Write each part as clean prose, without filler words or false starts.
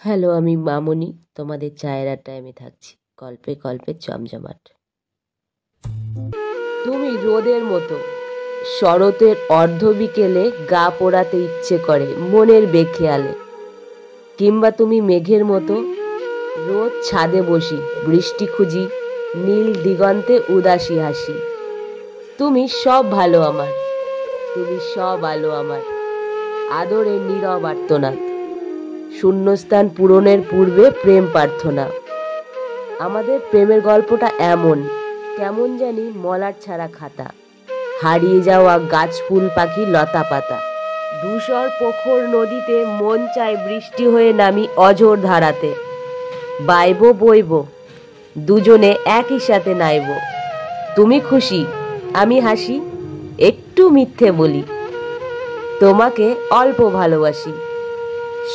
Hello, আমি মামনি। তোমাদের চায়ের আড্ডায় আমি থাকছি। গল্পে গল্পে জমজমাট। তুমি রোদের মতো, শরতের অর্ধ বিকেলে গা পোড়াতে ইচ্ছে করে মনের বেখেয়ালে। কিংবা তুমি মেঘের মতো, রোজ ছাদে বসি, বৃষ্টি খুঁজি, নীল দিগন্তে উদাসী হাসি। তুমি সব ভালো আমার, তুমি সব আলো আমার, আদরের নীরব আর্তনাদ, শূন্যস্থান পূরণের পূর্বে প্রেম প্রার্থনা। আমাদের প্রেমের গল্পটা এমন, কেমন জানি মলাট ছাড়া খাতা, হারিয়ে যাওয়া গাছ ফুল পাখি লতা পাতা। ধূসর পোখর নদীতে মন চায় বৃষ্টি হয়ে নামি অঝোর ধারাতে। বাইব বইব, দুজনে একই সাথে নাইব। তুমি খুশি, আমি হাসি, একটু মিথ্যে বলি, তোমাকে অল্প ভালোবাসি।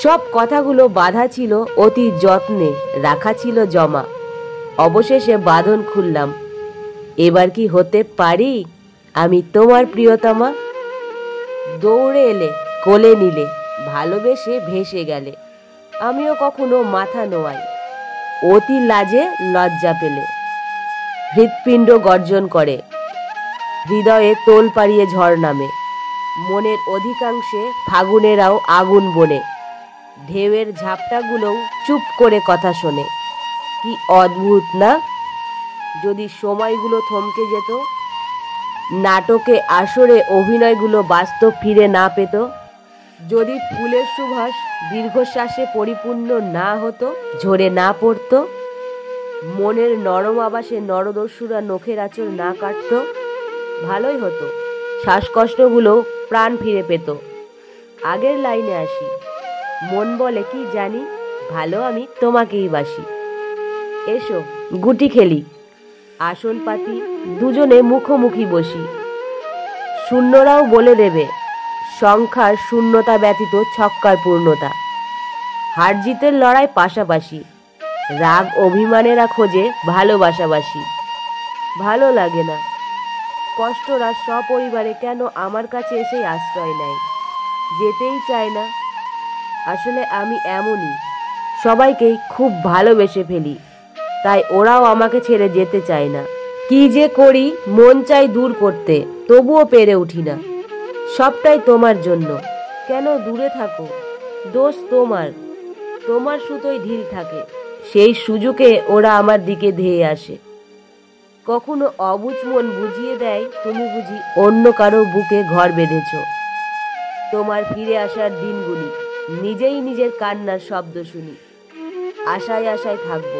সব কথাগুলো বাঁধা ছিল অতি যত্নে, রাখা ছিল জমা। অবশেষে বাঁধন খুললাম, এবার কি হতে পারি আমি তোমার প্রিয়তমা? দৌড়ে এলে, কোলে নিলে, ভালোবেসে ভেসে গেলে। আমিও কখনো মাথা নোয়াই, অতি লাজে লজ্জা পেলে। হৃৎপিণ্ড গর্জন করে, হৃদয়ে তোল পাড়িয়ে ঝড় নামে। মনের অধিকাংশে ফাগুনেরাও আগুন বনে, ঢেউয়ের ঝাপটাগুলোও চুপ করে কথা শোনে। কি অদ্ভুত না, যদি সময়গুলো থমকে যেত, নাটকে আসরে অভিনয়গুলো বাস্তব ফিরে না পেত, যদি ফুলের সুবাস দীর্ঘশ্বাসে পরিপূর্ণ না হতো, ঝরে না পড়তো, মনের নরম আবাসে নরদস্যুরা নখের আঁচড় না কাটত, ভালোই হতো। শ্বাসকষ্টগুলো প্রাণ ফিরে পেত। আগের লাইনে আসি, মন বলে কি জানি, ভালো আমি তোমাকেই বাসি। এসো গুটি খেলি, আসন পাতি, দুজনে মুখোমুখি বসি। শূন্যরাও বলে দেবে, সংখ্যার শূন্যতা ব্যতীত ছক্কার পূর্ণতা। হার জিতের লড়াই পাশাপাশি, রাগ অভিমানেরা খোঁজে ভালোবাসাবাসি। ভালো লাগে না, কষ্টরা সপরিবারে কেন আমার কাছে এসেই আশ্রয় নেয়, যেতেই চায় না। আসলে আমি এমনই, সবাইকেই খুব ভালোবেসে ফেলি, তাই ওরাও আমাকে ছেড়ে যেতে চায় না। কি যে করি, মন চাই দূর করতে, তবুও পেরে উঠি না। সবটাই তোমার জন্য, কেন দূরে থাকো, দোষ তোমার। তোমার সুতোই ঢিল থাকে, সেই সুযোগে ওরা আমার দিকে ধেয়ে আসে। কখনো অবুঝ মন বুঝিয়ে দেয়, তুমি বুঝি অন্য কারো বুকে ঘর বেঁধেছ। তোমার ফিরে আসার দিনগুলি, নিজেই নিজের কান্নার শব্দ শুনি। আশায় আশায় থাকবো,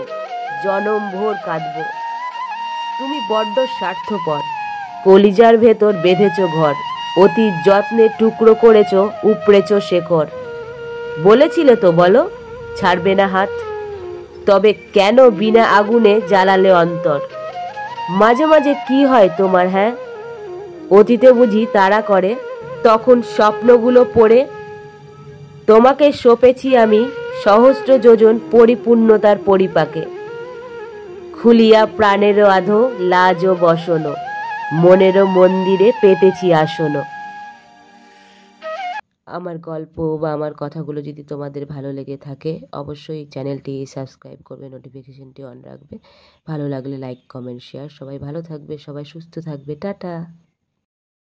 জনম ভোর কাঁদবো। তুমি বড্ড স্বার্থপর, কলিজার ভেতর বেঁধেছ ঘর, অতি যত্নে টুকরো করেছ, উপড়েছ শেকড়। বলেছিলে তো বলো, ছাড়বে না হাত, তবে কেন বিনা আগুনে জ্বালালে অন্তর? মাঝে মাঝে কি হয় তোমার, হ্যাঁ? অতীতে বুঝি তারা করে, তখন স্বপ্নগুলো পড়ে। তোমাকে সঁপেছি আমি সহস্র যোজন পরিপূর্ণতার পরিপাকে। খুলিয়া প্রাণেরও আধো লাজ ও বসন, মনেরও মন্দিরে পেতেছি আসন। আমার গল্প বা আমার কথাগুলো যদি তোমাদের ভালো লেগে থাকে, অবশ্যই চ্যানেলটি সাবস্ক্রাইব করবে, নোটিফিকেশনটি অন রাখবে। ভালো লাগলে লাইক, কমেন্ট, শেয়ার। সবাই ভালো থাকবে, সবাই সুস্থ থাকবে। টাটা।